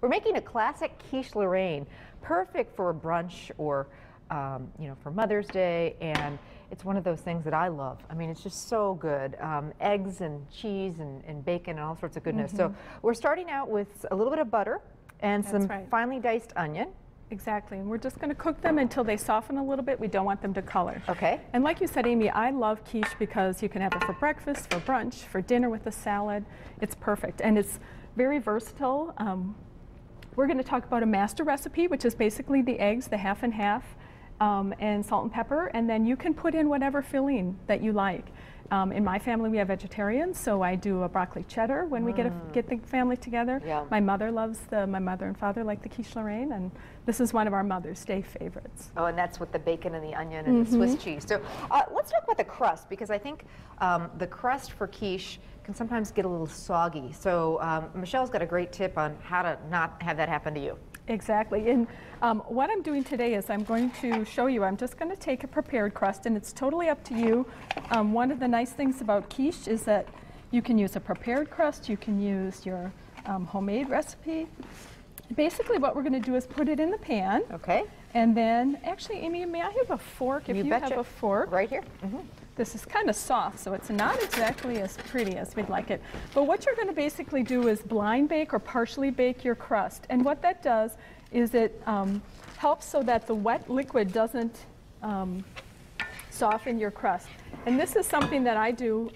We're making a classic quiche Lorraine, perfect for a brunch or you know, for Mother's Day, and it's one of those things that I love. I mean, it's just so good. Eggs and cheese and bacon and all sorts of goodness. So we're starting out with a little bit of butter and some finely diced onion. Exactly, and we're just going to cook them until they soften a little bit. We don't want them to color. Okay. And like you said, Amy, I love quiche because you can have it for breakfast, for brunch, for dinner with a salad. It's perfect, and it's very versatile. We're going to talk about a master recipe, which is basically the eggs, the half and half, and salt and pepper, and then you can put in whatever filling that you like. In my family, we have vegetarians, so I do a broccoli cheddar when we get the family together. Yeah. My mother loves my mother and father like the quiche Lorraine, and this is one of our Mother's Day favorites. Oh, and that's with the bacon and the onion and the Swiss cheese. So let's talk about the crust, because I think the crust for quiche can sometimes get a little soggy. So Michelle's got a great tip on how to not have that happen to you. Exactly, and what I'm doing today is I'm going to show you, I'm just going to take a prepared crust, and it's totally up to you. One of the nice things about quiche is that you can use a prepared crust, you can use your homemade recipe. Basically what we're going to do is put it in the pan. Okay. And then, actually, Amy, may I have a fork? If you have a fork. Right here. This is kind of soft, so it's not exactly as pretty as we'd like it. But what you're going to basically do is blind bake or partially bake your crust. And what that does is it helps so that the wet liquid doesn't soften your crust. And this is something that I do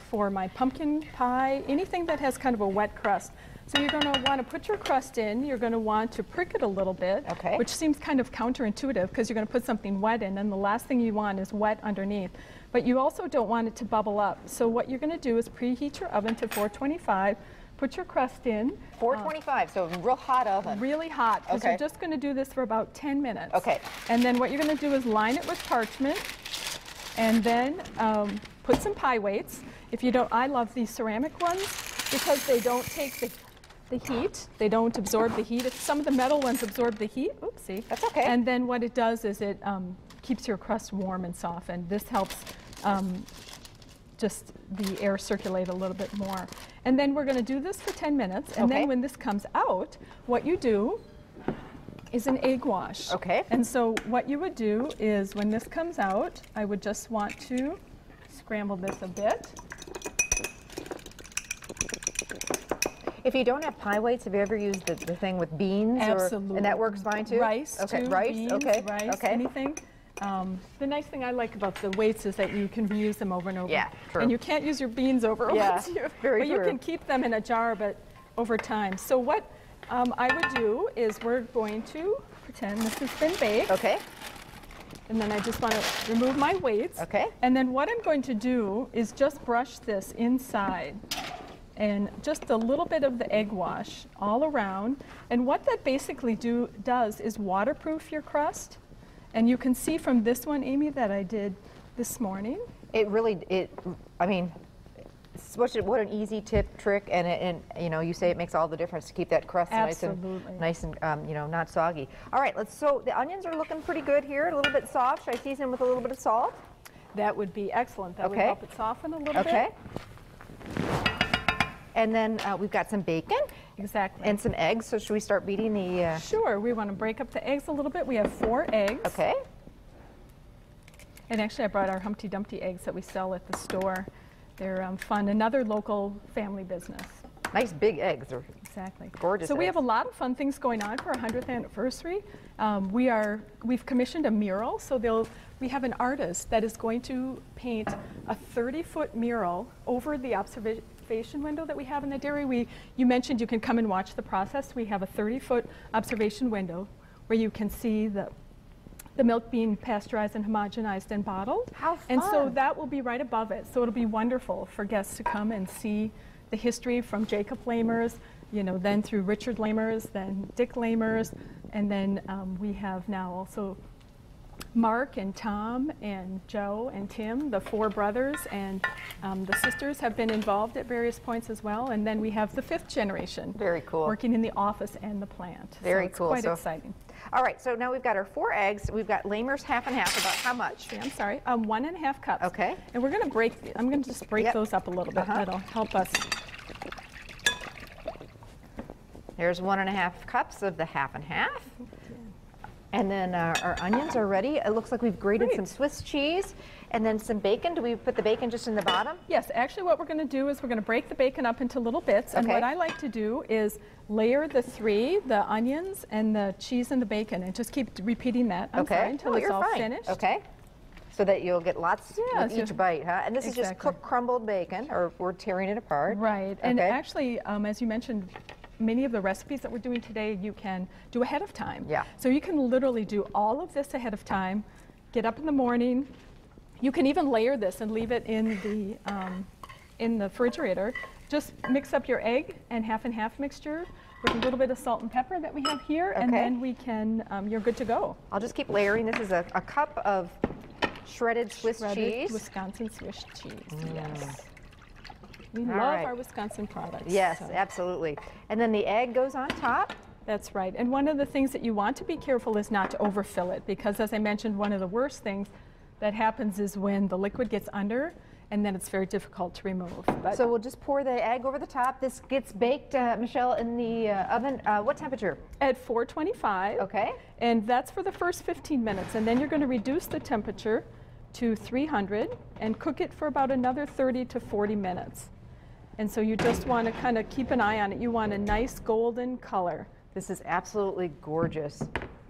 for my pumpkin pie, anything that has kind of a wet crust. So you're going to want to put your crust in, you're going to want to prick it a little bit, which seems kind of counterintuitive because you're going to put something wet in, and the last thing you want is wet underneath. But you also don't want it to bubble up. So what you're going to do is preheat your oven to 425, put your crust in. 425, so real hot oven. Really hot, because you're just going to do this for about 10 minutes. Okay. And then what you're going to do is line it with parchment, and then put some pie weights. If you don't, I love these ceramic ones because they don't take the heat. They don't absorb the heat. Some of the metal ones absorb the heat. Oopsie. That's okay. And then what it does is it keeps your crust warm and soft, and this helps just the air circulate a little bit more. And then we're going to do this for 10 minutes, and then when this comes out, what you do is an egg wash. Okay. And so what you would do is when this comes out, I would just want to scramble this a bit. If you don't have pie weights, have you ever used the thing with beans? Absolutely. And that works fine too? Rice, okay. too, Rice, beans, rice, anything. The nice thing I like about the weights is that you can reuse them over and over. Yeah, true. And you can't use your beans over. Yeah, very true. You can keep them in a jar, but over time. So what I would do is we're going to pretend this has been baked. Okay. And then I just want to remove my weights. Okay. And then what I'm going to do is just brush this inside. And just a little bit of the egg wash all around. And what that basically does is waterproof your crust. And you can see from this one, Amy, that I did this morning. It really, I mean, what an easy trick, and you know, you say it makes all the difference to keep that crust nice and you know, not soggy. All right, so the onions are looking pretty good here, a little bit soft. Should I season them with a little bit of salt? That would be excellent. That would help it soften a little bit. Okay. And then we've got some bacon. Exactly. And some eggs. So should we start beating the... Sure. We want to break up the eggs a little bit. We have 4 eggs. Okay. And actually I brought our Humpty Dumpty eggs that we sell at the store. They're fun. Another local family business. Nice big eggs. They're gorgeous. So we have a lot of fun things going on for our 100th anniversary. We've commissioned a mural. So we have an artist that is going to paint a 30-foot mural over the observation window that we have in the dairy. You mentioned you can come and watch the process. We have a 30-foot observation window where you can see the milk being pasteurized and homogenized and bottled. How fun. And so that will be right above it. So it'll be wonderful for guests to come and see the history from Jacob Lamers, you know, then through Richard Lamers, then Dick Lamers, and then we have now also Mark and Tom and Joe and Tim, the 4 brothers, and the sisters have been involved at various points as well. And then we have the 5th generation. Very cool. Working in the office and the plant. Very cool. It's quite exciting. All right, so now we've got our 4 eggs. We've got Lamers half and half. About how much? I'm sorry, 1½ cups. Okay. And we're going to break, I'm going to just break those up a little bit. That'll help us. There's 1.5 cups of the half and half. And then our onions are ready. It looks like we've grated some Swiss cheese and then some bacon. Do we put the bacon just in the bottom? Yes, actually what we're going to do is we're going to break the bacon up into little bits. And what I like to do is layer the onions and the cheese and the bacon, and just keep repeating that. I'm sorry, until it's all finished. Okay. So that you'll get lots with each bite, huh? And this is just cooked crumbled bacon, or we're tearing it apart. Right. And actually, as you mentioned, many of the recipes that we're doing today you can do ahead of time. Yeah. So you can literally do all of this ahead of time, get up in the morning. You can even layer this and leave it in the refrigerator. Just mix up your egg and half mixture with a little bit of salt and pepper that we have here, and then we can, you're good to go. I'll just keep layering. This is a cup of shredded Swiss cheese. Wisconsin Swiss cheese, yes. We love our Wisconsin products. Yes, absolutely. And then the egg goes on top. That's right. And one of the things that you want to be careful is not to overfill it, because as I mentioned, one of the worst things that happens is when the liquid gets under, and then it's very difficult to remove. So we'll just pour the egg over the top. This gets baked, Michelle, in the oven. What temperature? At 425. Okay. And that's for the first 15 minutes. And then you're going to reduce the temperature to 300 and cook it for about another 30 to 40 minutes. And so you just want to kind of keep an eye on it. You want a nice golden color. This is absolutely gorgeous.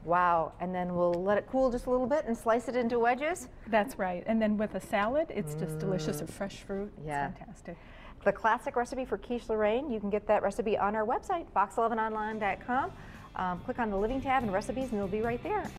Wow. And then we'll let it cool just a little bit and slice it into wedges. That's right. And then with a salad, it's just delicious with fresh fruit. Yeah. It's fantastic. The classic recipe for Quiche Lorraine, you can get that recipe on our website, fox11online.com. Click on the Living tab and recipes, and it'll be right there.